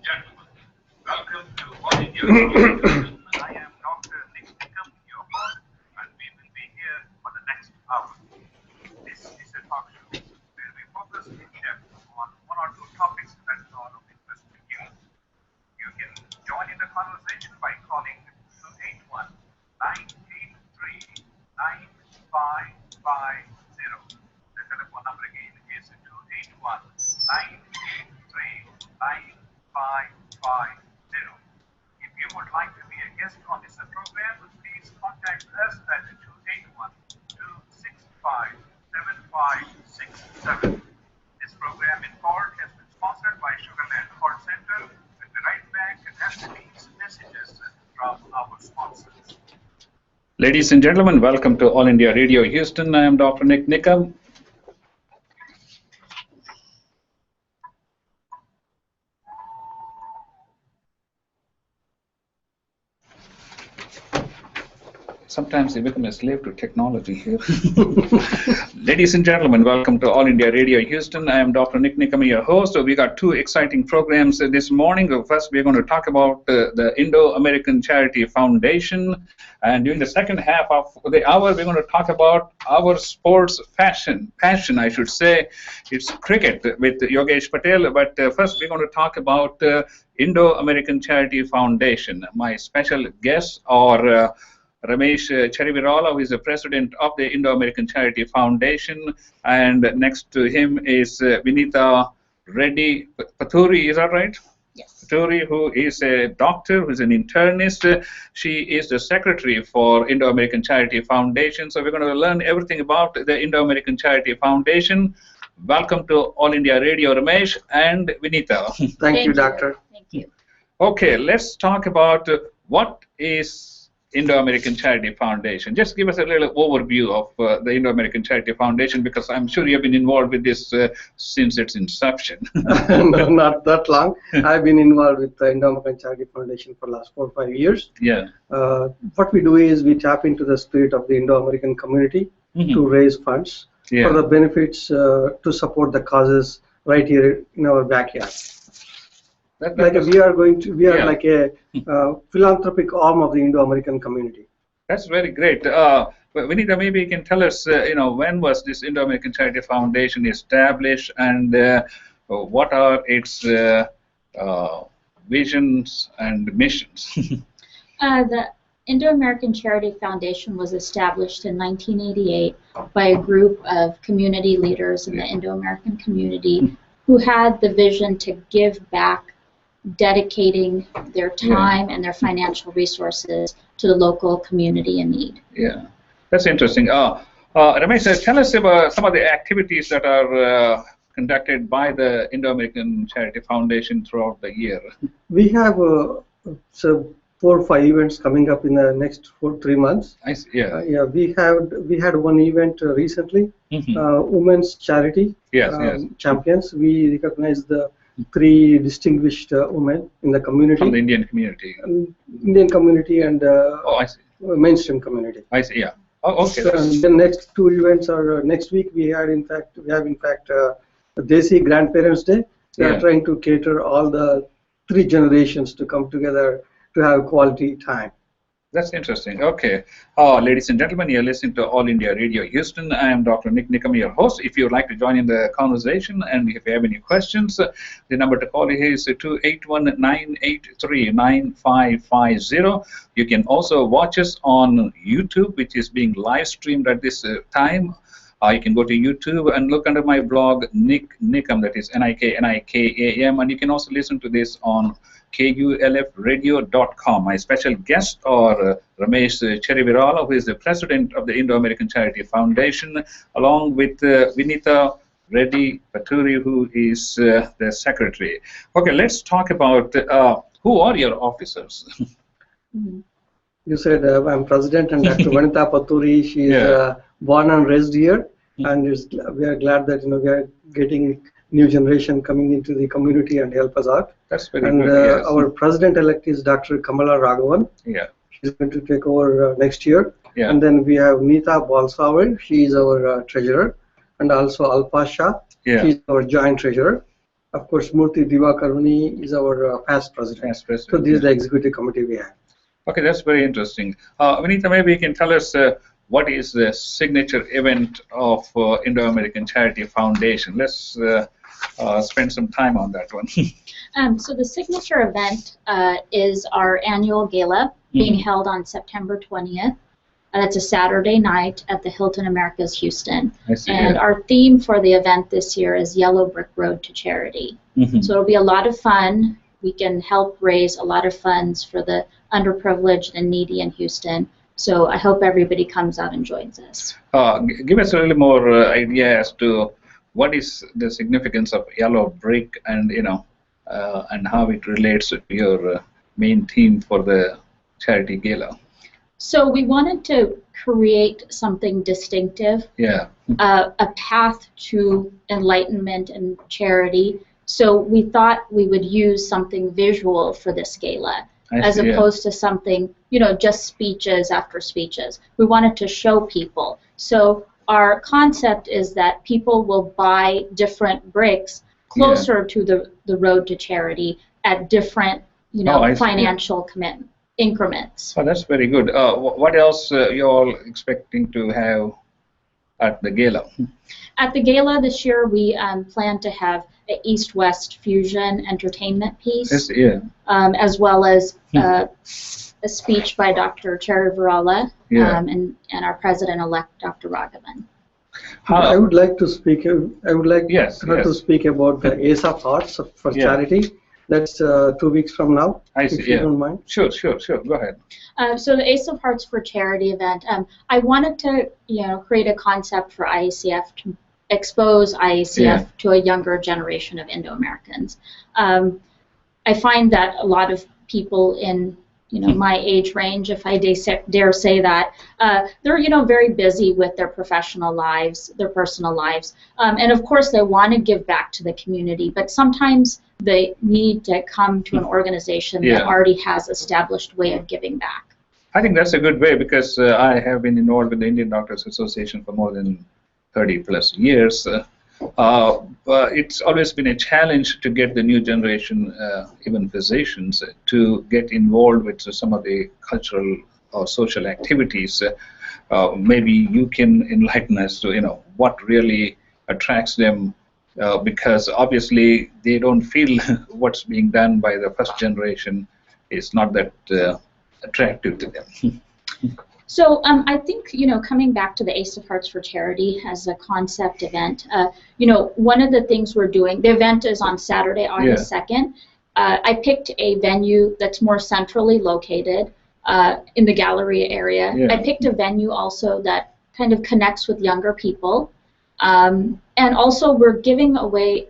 gentlemen, welcome to All India Radio. I am Dr. Nik Nikam, your host, and we will be here for the next hour. This is a talk show where we focus in depth on one or two topics that are of interest to you. You can join in the conversation by calling 281-983-9550. The telephone number again is 281-983-9550. If you would like to be a guest on this program, please contact us at 281-265-7567. This program in part has been sponsored by Sugarland Heart Center. We'll be right back after these messages from our sponsors. Ladies and gentlemen, welcome to All India Radio Houston. I am Dr. Nik Nikam. Sometimes they become a slave to technology here. Ladies and gentlemen, welcome to All India Radio Houston. I am Dr. Nik Nikam, your host. So we got two exciting programs this morning. First, we're going to talk about the Indo-American Charity Foundation. And during the second half of the hour, we're going to talk about our sports passion, I should say. It's cricket with Yogesh Patel. But first, we're going to talk about Indo-American Charity Foundation. My special guests are Ramesh Cherivirala, who is the president of the Indo-American Charity Foundation, and next to him is Vinita Reddy Paturi, is that right? Yes. Paturi, who is a doctor, who is an internist. She is the secretary for Indo-American Charity Foundation. So we're going to learn everything about the Indo-American Charity Foundation. Welcome to All India Radio, Ramesh and Vinita. Thank you, Doctor. Thank you. Okay, let's talk about what is Indo-American Charity Foundation. Just give us a little overview of the Indo-American Charity Foundation, because I'm sure you've been involved with this since its inception. No, not that long. I've been involved with the Indo-American Charity Foundation for the last 4 or 5 years. Yeah. What we do is we tap into the spirit of the Indo-American community to raise funds for the benefits to support the causes right here in our backyard. We are like a philanthropic arm of the Indo-American community. That's very great. Vinita, maybe you can tell us, when was this Indo-American Charity Foundation established, and what are its visions and missions? The Indo-American Charity Foundation was established in 1988 by a group of community leaders in the Indo-American community who had the vision to give back, dedicating their time and their financial resources to the local community in need. Yeah, that's interesting. Ramesh, tell us about some of the activities that are conducted by the Indo-American Charity Foundation throughout the year. We have 4 or 5 events coming up in the next 3 months. I see, yeah. We had one event recently, Women's Charity Champions. We recognized the 3 distinguished women in the community. From the Indian community. Indian community and I see. mainstream community. I see, yeah. Oh, okay. So the next 2 events are next week. We have in fact Desi Grandparents Day. We are trying to cater all the 3 generations to come together to have quality time. That's interesting. Okay. Ladies and gentlemen, you're listening to All India Radio Houston. I am Dr. Nik Nikam, your host. If you would like to join in the conversation and if you have any questions, the number to call is 281-983-9550. You can also watch us on YouTube, which is being live streamed at this time. You can go to YouTube and look under my blog, Nik Nikam, that is Nikam, and you can also listen to this on KULFradio.com. My special guest are Ramesh Cherivirala, who is the president of the Indo-American Charity Foundation, along with Vinita Reddy Paturi, who is the secretary. Okay, let's talk about who are your officers. You said I'm president, and Dr. Vinita Paturi, she is born and raised here, and we are glad that we are getting new generation coming into the community and help us out. That's very good. Yes. Our president-elect is Dr. Kamala Raghavan. Yeah. She's going to take over next year. Yeah. And then we have Neeta Balsawan. She is our treasurer. And also Alpa Shah. Yeah. She's our joint treasurer. Of course, Murthy Divakaruni is our past president. So this is the executive committee we have. Okay, that's very interesting. Vinita, maybe you can tell us what is the signature event of Indo-American Charity Foundation. Let's spend some time on that one. So the signature event is our annual gala being held on September 20th. That's a Saturday night at the Hilton Americas Houston. And our theme for the event this year is Yellow Brick Road to Charity. So it'll be a lot of fun. We can help raise a lot of funds for the underprivileged and needy in Houston. So I hope everybody comes out and joins us. Give us a little more idea as to what is the significance of yellow brick, and and how it relates to your main theme for the charity gala. So we wanted to create something distinctive, a path to enlightenment and charity. So we thought we would use something visual for this gala, as opposed to something, just speeches after speeches. We wanted to show people. So our concept is that people will buy different bricks closer to the road to charity at different, financial commitment increments. Oh, that's very good. What else you all expecting to have at the gala? At the gala this year, we plan to have an East-West fusion entertainment piece, as well as a speech by Dr. Cherry Virala and our president-elect, Dr. Raghavan. I would like to speak. I would like to speak about the Ace of Hearts for charity. That's 2 weeks from now. If you don't mind. Sure. Go ahead. So the Ace of Hearts for Charity event. I wanted to, create a concept for IACF to expose IACF to a younger generation of Indo-Americans. I find that a lot of people in my age range, if I dare say that, they're very busy with their professional lives, their personal lives, and of course they want to give back to the community, but sometimes they need to come to an organization that already has established way of giving back. I think that's a good way, because I have been involved with the Indian Doctors Association for more than 30 plus years. But it's always been a challenge to get the new generation, even physicians, to get involved with some of the cultural or social activities. Maybe you can enlighten us to what really attracts them, because obviously they don't feel what's being done by the first generation is not that attractive to them. So I think, coming back to the Ace of Hearts for Charity as a concept event, one of the things we're doing, the event is on Saturday, August 2nd. I picked a venue that's more centrally located in the Galleria area. I picked a venue also that kind of connects with younger people. And also we're giving away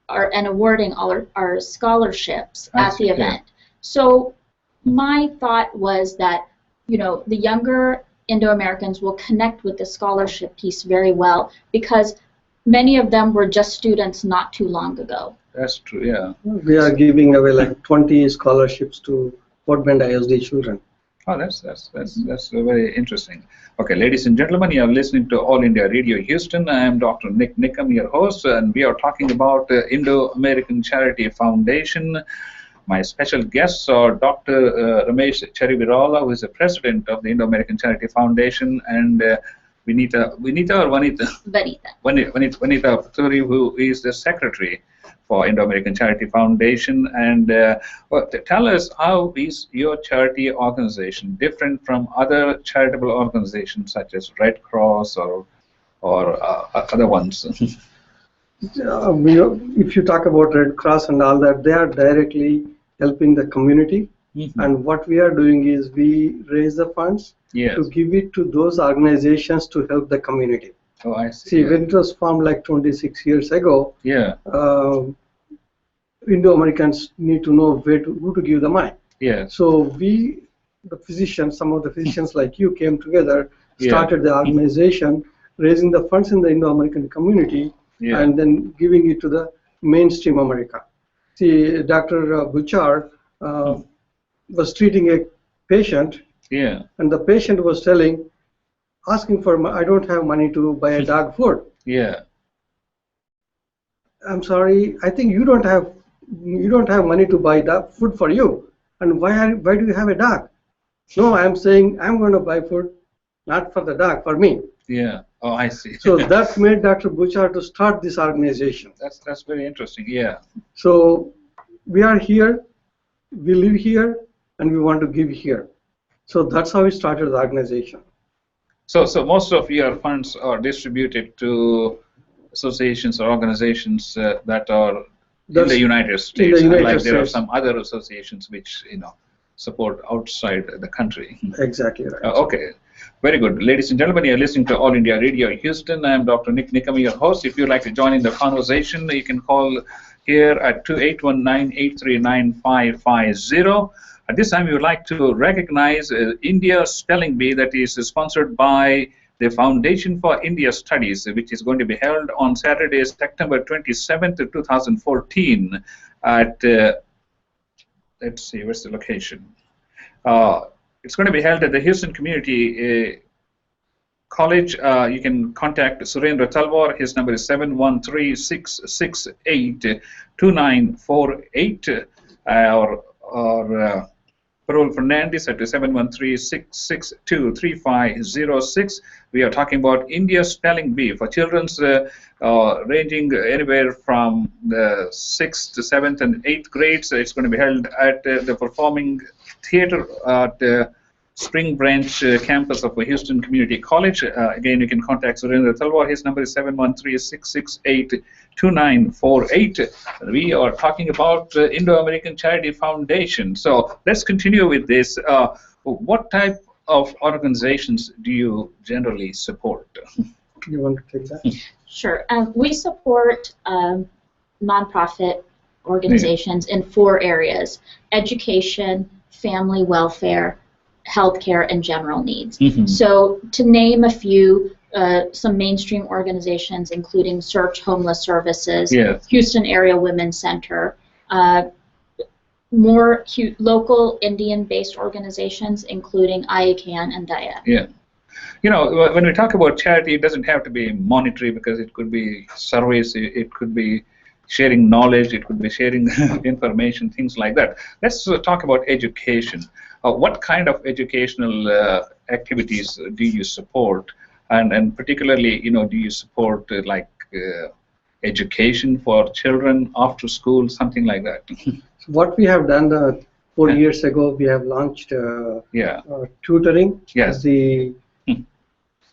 and awarding all our scholarships at the event. So my thought was that the younger Indo-Americans will connect with the scholarship piece very well, because many of them were just students not too long ago. That's true, yeah. We are giving away like 20 scholarships to Port Bend ISD children. Oh, that's very interesting. Okay, ladies and gentlemen, you are listening to All India Radio Houston. I am Dr. Nik Nikam, your host, and we are talking about Indo-American Charity Foundation. My special guests are Dr. Ramesh Cherivirala, who is the president of the Indo-American Charity Foundation, and Vanita Paturi, who is the secretary for Indo-American Charity Foundation. And tell us, how is your charity organization different from other charitable organizations such as Red Cross or other ones? If you talk about Red Cross and all that, they are directly helping the community. And what we are doing is we raise the funds to give it to those organizations to help the community. Oh, I see. See, when it was formed like 26 years ago, Indo-Americans need to know who to give the money. So we, the physicians, some of the physicians like you came together, started the organization, raising the funds in the Indo-American community, and then giving it to the mainstream America. See, Dr. Buchar was treating a patient, and the patient was asking for, I don't have money to buy a dog food. I'm sorry, I think you don't have money to buy dog food for you. And why do you have a dog? No, I'm saying I'm going to buy food not for the dog, for me. Yeah. Oh, I see. So that made Dr. Bouchard to start this organization. That's very interesting. Yeah. So we are here, we live here, and we want to give here. So that's how we started the organization. So most of your funds are distributed to associations or organizations that are in the United States. There are some other associations which support outside the country. Exactly right. Okay. Very good. Ladies and gentlemen, you're listening to All India Radio Houston. I am Dr. Nik Nikam, your host. If you'd like to join in the conversation, you can call here at 2819-839-550. At this time, we would like to recognize India Spelling Bee that is sponsored by the Foundation for India Studies, which is going to be held on Saturday, September 27th, 2014 at, let's see, where's the location? It's going to be held at the Houston Community College. You can contact Surendra Talwar. His number is 713-668-2948, or Parul Fernandez at 713-662-3506. We are talking about India Spelling Bee for children's ranging anywhere from the 6th to 7th and 8th grades. It's going to be held at the Performing Theater at the Spring Branch campus of Houston Community College. Again, you can contact Surendra Talwar. His number is 713-668-2948. We are talking about Indo-American Charity Foundation. So let's continue with this. What type of organizations do you generally support? You want to take that? Sure. We support nonprofit organizations in 4 areas: education, family welfare, healthcare, and general needs. So to name a few, some mainstream organizations including Search Homeless Services, Houston Area Women's Center, more local Indian-based organizations including IACAN and DAYA. Yeah. When we talk about charity, it doesn't have to be monetary, because it could be service, it could be sharing knowledge, it could be sharing information, things like that. Let's talk about education. What kind of educational activities do you support, and particularly, do you support education for children after school, something like that? So what we have done 4 years ago, we have launched tutoring at the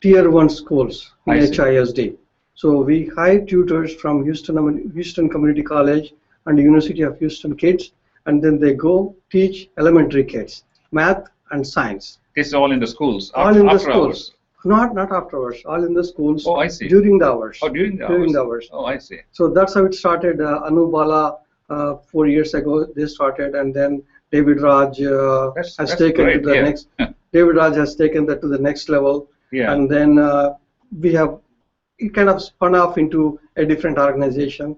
Tier 1 schools in HISD. So we hire tutors from Houston Community College and the University of Houston kids, and then they go teach elementary kids math and science. This is all in the schools? All in the schools. Not after hours. All in the schools. Oh, I see. During the hours. Oh, during the hours. Oh, I see. So that's how it started. Anu Bala, 4 years ago, they started, and then David Raj has taken to the next. David Raj has taken that to the next level. Yeah. And then we have it kind of spun off into a different organization.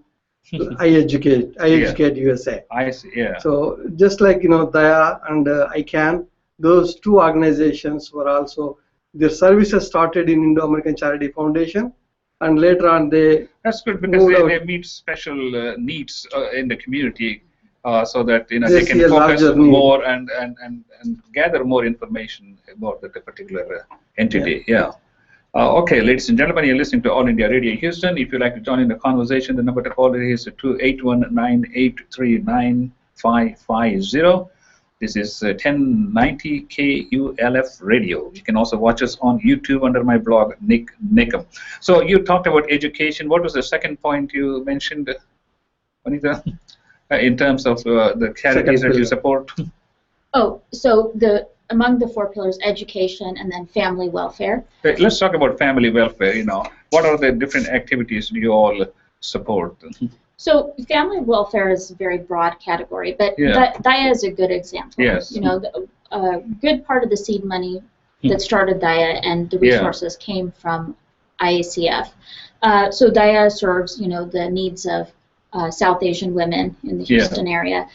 I Educate USA. I see, yeah. So just like DAYA and ICANN, those 2 organizations were also, their services started in Indo-American Charity Foundation, and later on they. That's good, because they meet special needs in the community, so that they can focus more and gather more information about the particular entity. Yeah. Okay, ladies and gentlemen, you're listening to All India Radio Houston. If you'd like to join in the conversation, the number to call is 281-983-9550. This is 1090 KULF Radio. You can also watch us on YouTube under my blog, Nik Nikam. So you talked about education. What was the second point you mentioned, Anita, in terms of the charities that you support? Oh, so among the 4 pillars, education and then family welfare. Let's talk about family welfare. What are the different activities do you all support? So family welfare is a very broad category, but DAYA is a good example. Yes. A good part of the seed money that started DAYA and the resources came from IACF. So DAYA serves, the needs of South Asian women in the Houston area.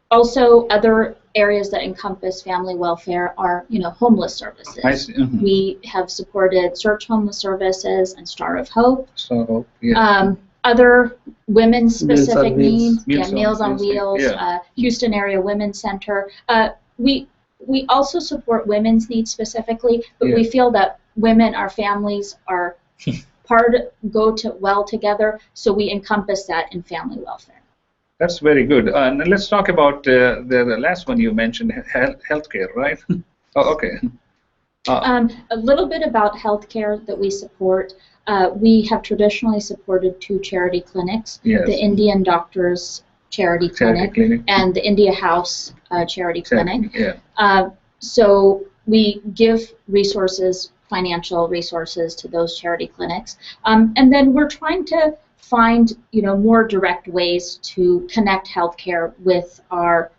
Also, other areas that encompass family welfare are, homeless services. I see. We have supported Search Homeless Services and Star of Hope. Star of Hope, yeah. other women's specific needs, Meals on Wheels, Houston Area Women's Center. We also support women's needs specifically, but we feel that women, our families, are well together, so we encompass that in family welfare. That's very good. And let's talk about the last one you mentioned, healthcare, right? Oh, okay. A little bit about healthcare that we support. We have traditionally supported 2 charity clinics, the Indian Doctors Charity Clinic and the India House Charity Clinic. So we give resources, financial resources, to those charity clinics, and then we're trying to find more direct ways to connect healthcare with our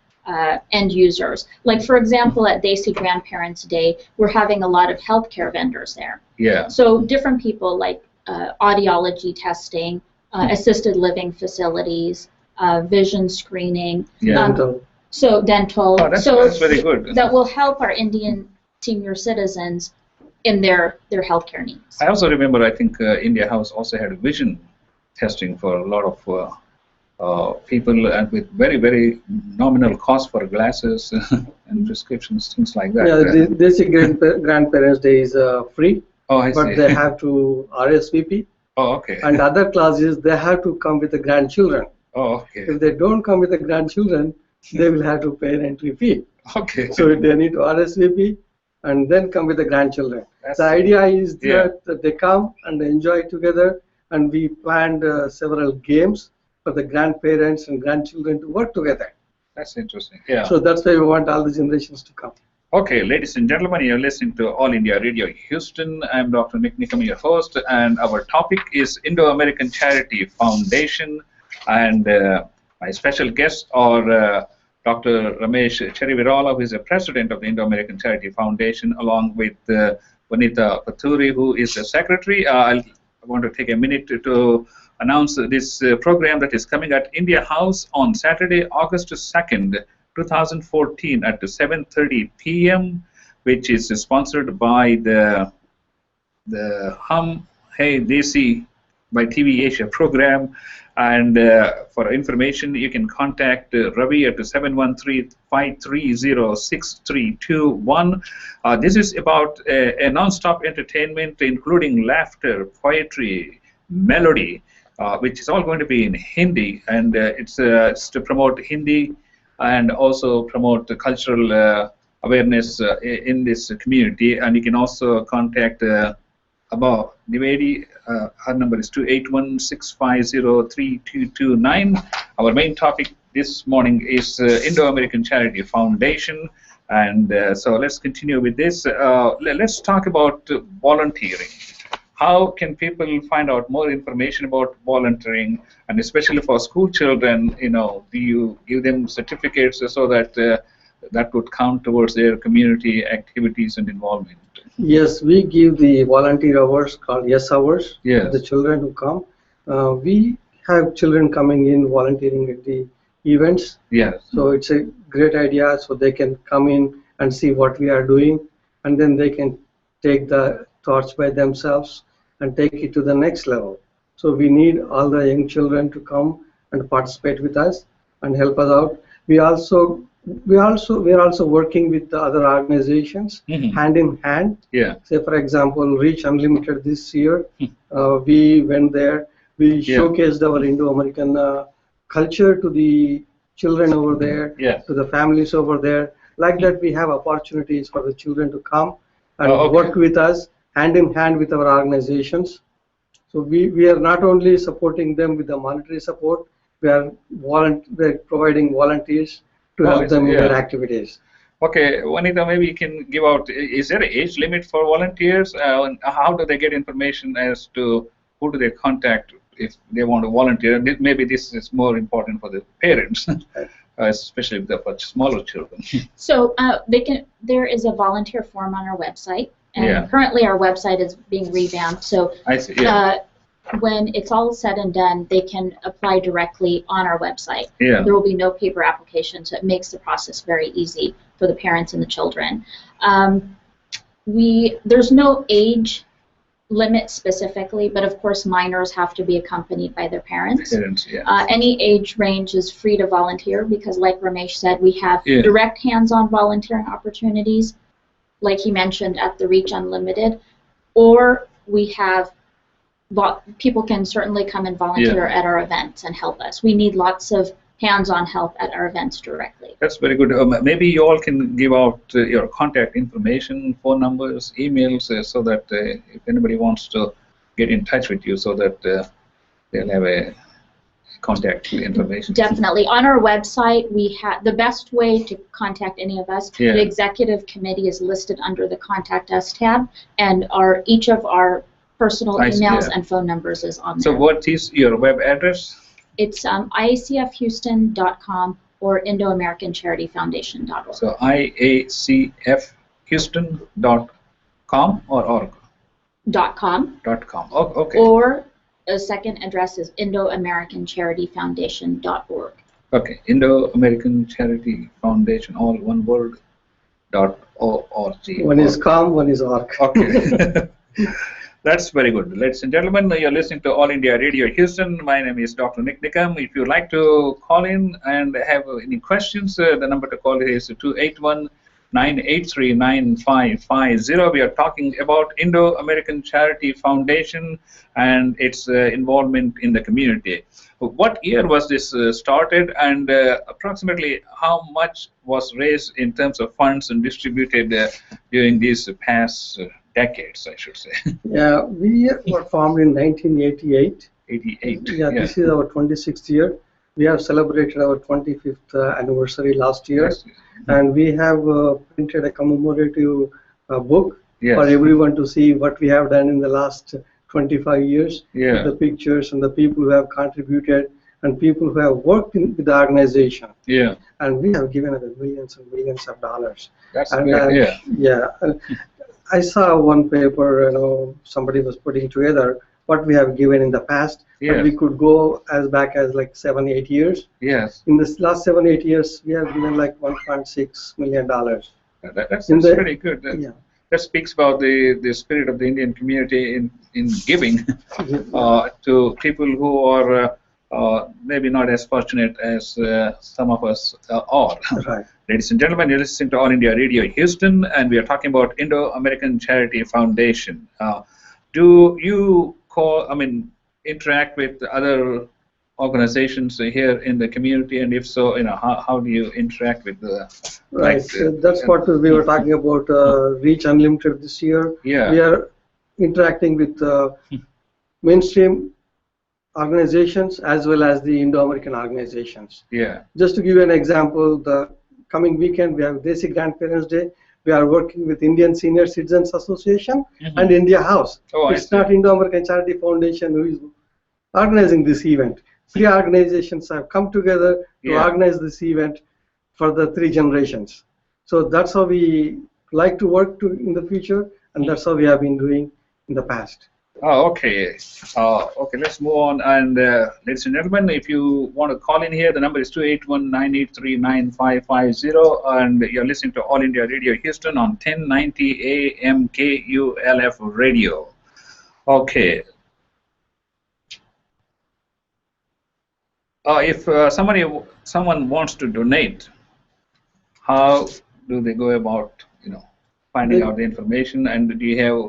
end users. Like, for example, at Desi Grandparents Day, we're having a lot of healthcare vendors there. So different people like audiology testing, assisted living facilities, vision screening, dental. Dental. That's very good. That will help our Indian senior citizens in their healthcare needs. I also remember, I think India House also had vision testing for a lot of people, and with very, very nominal cost for glasses and prescriptions, things like that. Yeah, this Grandparents Day is free, but they have to RSVP. Oh, okay. And other classes, they have to come with the grandchildren. Oh, okay. If they don't come with the grandchildren, they will have to pay an entry fee. Okay. So they need to RSVP and then come with the grandchildren. The idea is that they come and enjoy together, and we planned several games for the grandparents and grandchildren to work together. That's interesting. Yeah. So that's why we want all the generations to come. Okay, ladies and gentlemen, you're listening to All India Radio Houston. I'm Dr. Nik Nikam, your host, and our topic is Indo-American Charity Foundation, and my special guests are Dr. Ramesh Cherivirala, who is the president of the Indo-American Charity Foundation, along with Vanita Paturi, who is the secretary. I want to take a minute to announce this program that is coming at India House on Saturday, August 2nd, 2014 at 7:30 p.m., which is sponsored by the Hum Hey Desi by TV Asia program. And for information, you can contact Ravi at 713-530-6321. This is about a non-stop entertainment, including laughter, poetry, melody, which is all going to be in Hindi, and it's to promote Hindi and also promote the cultural awareness in this community. And you can also contact Abba Nivedi. Her number is 281-650-3229. Our main topic this morning is Indo-American Charity Foundation. And so let's continue with this. Let's talk about volunteering. How can people find out more information about volunteering, and especially for school children? Do you give them certificates so that that would count towards their community activities and involvement? Yes, we give the volunteer hours called Yes Hours to the children who come. We have children coming in volunteering at the events. Yes. So it's a great idea, so they can come in and see what we are doing, and then they can take the torch by themselves and take it to the next level. So we need all the young children to come and participate with us and help us out. We are also working with the other organizations hand in hand. Say, for example, Reach Unlimited this year, we went there. We showcased our Indo-American culture to the children over there, to the families over there. Like that, we have opportunities for the children to come and work with us hand in hand with our organizations. So we are not only supporting them with the monetary support, we are providing volunteers to help them in their activities. Okay, Vanita, maybe you can give out, is there an age limit for volunteers? How do they get information as to who do they contact if they want to volunteer? Maybe this is more important for the parents, especially for smaller children. So there is a volunteer form on our website, and currently our website is being revamped. So I see, when it's all said and done, they can apply directly on our website. There will be no paper application, so it makes the process very easy for the parents and the children. There's no age limit specifically, but of course minors have to be accompanied by their parents. Yeah. Any age range is free to volunteer because, like Ramesh said, we have Yeah. direct hands-on volunteering opportunities, like he mentioned at the Reach Unlimited, or we have people can certainly come and volunteer Yeah. at our events and help us. We need lots of hands-on help at our events directly. That's very good. Maybe you all can give out your contact information, phone numbers, emails, so that if anybody wants to get in touch with you, so that they'll have a contact information. Definitely. On our website, we have the best way to contact any of us. Yeah. The executive committee is listed under the Contact Us tab, and each of our personal emails and phone numbers is on there. So what is your web address? It's iacfhouston.com or IndoAmericanCharityFoundation.org. So iacfhouston.com or org? .com. .com. Oh, okay. Or a second address is IndoAmericanCharityFoundation.org. Okay, Indo-American Charity Foundation, all one word, .org. One is com, one is org. Okay. That's very good. Ladies and gentlemen, you're listening to All India Radio Houston. My name is Dr. Nik Nikam. If you'd like to call in and have any questions, the number to call is 281-983-9550. We are talking about Indo-American Charity Foundation and its involvement in the community. What year was this started, and approximately how much was raised in terms of funds and distributed during these past decades, I should say? Yeah, we were formed in 1988. 88. Yeah, this is our 26th year. We have celebrated our 25th anniversary last year, Yes. and we have printed a commemorative book Yes. for everyone to see what we have done in the last 25 years. Yeah. The pictures and the people who have contributed and people who have worked with the organization. Yeah. And we have given away millions and millions of dollars. That's And, great. Yeah. I saw one paper, somebody was putting together what we have given in the past, Yes. and we could go as back as like 7-8 years. Yes. In this last 7-8 years, we have given like $1.6 million. That's In the- pretty good. Yeah. That speaks about the spirit of the Indian community in giving to people who are maybe not as fortunate as some of us are. Right. Ladies and gentlemen, you're listening to All India Radio Houston, and we are talking about Indo-American Charity Foundation. Do you interact with other organizations here in the community, and if so, how do you interact with the? Right. That's what we were talking about. Reach Unlimited this year. Yeah. We are interacting with mainstream organizations as well as the Indo-American organizations. Yeah. Just to give you an example, the coming weekend we have Desi Grandparents Day. We are working with Indian Senior Citizens Association and India House. Oh, it's not Indo-American Charity Foundation who is organizing this event. 3 organizations have come together to organize this event for the 3 generations. So that's how we like to work in the future, and that's how we have been doing in the past. Oh, okay. Okay, let's move on. And ladies and gentlemen, if you want to call in here, the number is 281-983-9550, and you're listening to All India Radio Houston on 1090 AM KULF radio. Okay. If someone wants to donate, how do they go about, finding out the information? And do you have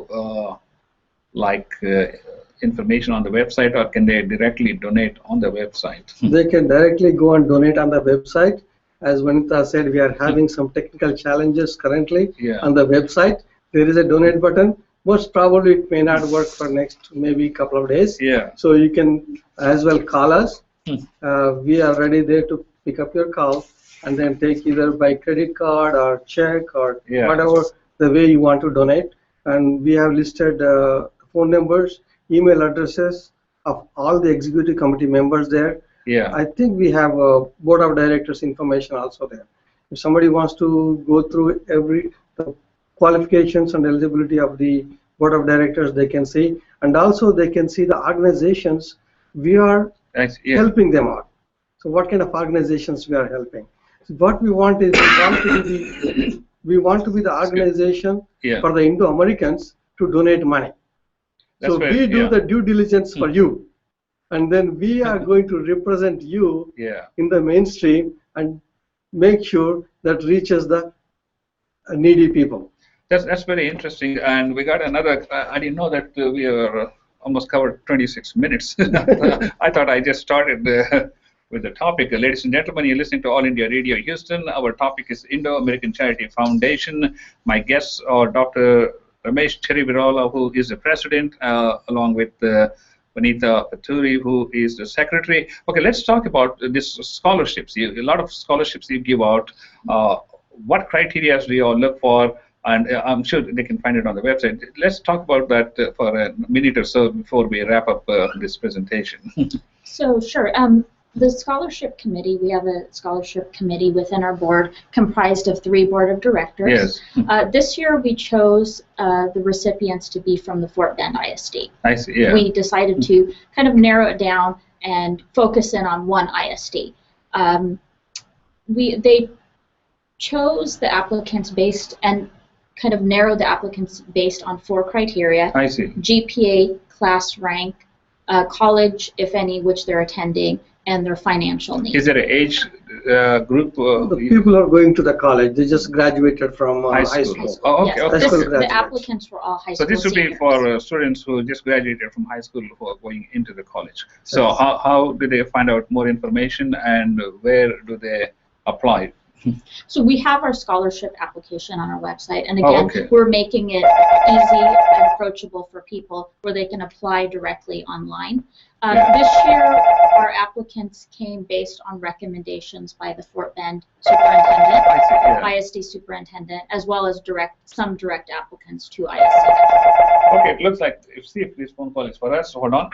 information on the website, or can they directly donate on the website? They can directly go and donate on the website. As Vanita said, we are having some technical challenges currently on the website. There is a donate button. Most probably it may not work for next maybe couple of days. Yeah. So you can as well call us. We are ready there to pick up your call and then take either by credit card or check or whatever the way you want to donate. And we have listed phone numbers, email addresses of all the executive committee members there. Yeah. I think we have a board of directors information also there. If somebody wants to go through the qualifications and eligibility of the board of directors, they can see, and also they can see the organizations we are helping them out. So what kind of organizations we are helping? So what we want is we want to be the organization for the Indo-Americans to donate money. So we do the due diligence for you, and then we are going to represent you in the mainstream and make sure that reaches the needy people. That's very interesting, and we got another. I didn't know that we are almost covered 26 minutes. I thought I just started with the topic. Ladies and gentlemen, you're listening to All India Radio Houston. Our topic is Indo-American Charity Foundation. My guests are Dr. Ramesh Cherivirala, who is the president, along with Vanita Paturi, who is the secretary. Okay, let's talk about these scholarships. A lot of scholarships you give out. What criteria do you all look for? And I'm sure they can find it on the website. Let's talk about that for a minute or so before we wrap up this presentation. So, sure. The scholarship committee, we have a scholarship committee within our board comprised of 3 board of directors. Yes. This year we chose the recipients to be from the Fort Bend ISD. I see, yeah. We decided to kind of narrow it down and focus in on one ISD. They chose the applicants based and kind of narrowed the applicants based on 4 criteria. I see. GPA, class rank, college, if any, which they're attending, and their financial needs. Is there an age group? The people are going to the college. They just graduated from high school. Oh, okay. Yes, Okay. the applicants were all high school. So this would be for students who just graduated from high school who are going into the college. So how do they find out more information, and where do they apply? So we have our scholarship application on our website, and again, we're making it easy and approachable for people where they can apply directly online. This year, our applicants came based on recommendations by the Fort Bend superintendent, ISD superintendent, as well as some direct applicants to ISD. Okay, it looks like, see if this phone call is for us. Hold on.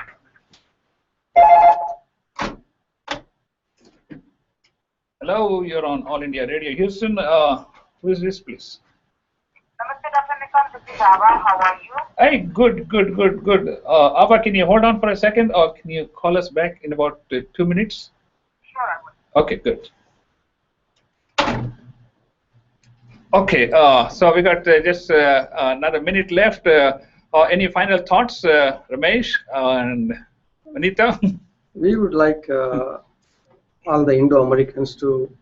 Hello, you're on All India Radio Houston. Who is this, please? Namaste, Dr. Nikam. This is Ava. How are you? Hey, good. Ava, can you hold on for a second, or can you call us back in about 2 minutes? Sure, I will. Okay, good. Okay, so we got just another minute left. Any final thoughts, Ramesh and Vanita? We would like all the Indo-Americans to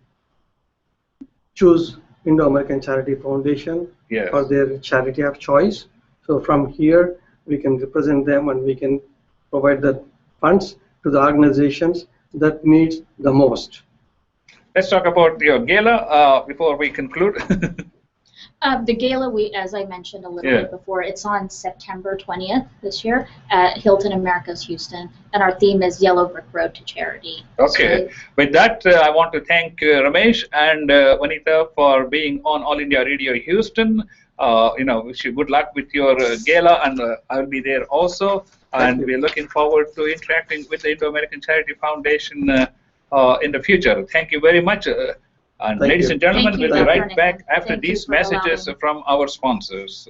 choose Indo-American Charity Foundation for their charity of choice. So from here, we can represent them and we can provide the funds to the organizations that need the most. Let's talk about your gala before we conclude. The gala, as I mentioned a little bit before, it's on September 20th this year at Hilton Americas Houston, and our theme is Yellow Brick Road to Charity. Okay. With that, I want to thank Ramesh and Vanita for being on All India Radio Houston. Wish you good luck with your gala, and I'll be there also. And we're looking forward to interacting with the Indo-American Charity Foundation in the future. Thank you very much. And ladies and gentlemen, we'll be right back after these messages from our sponsors.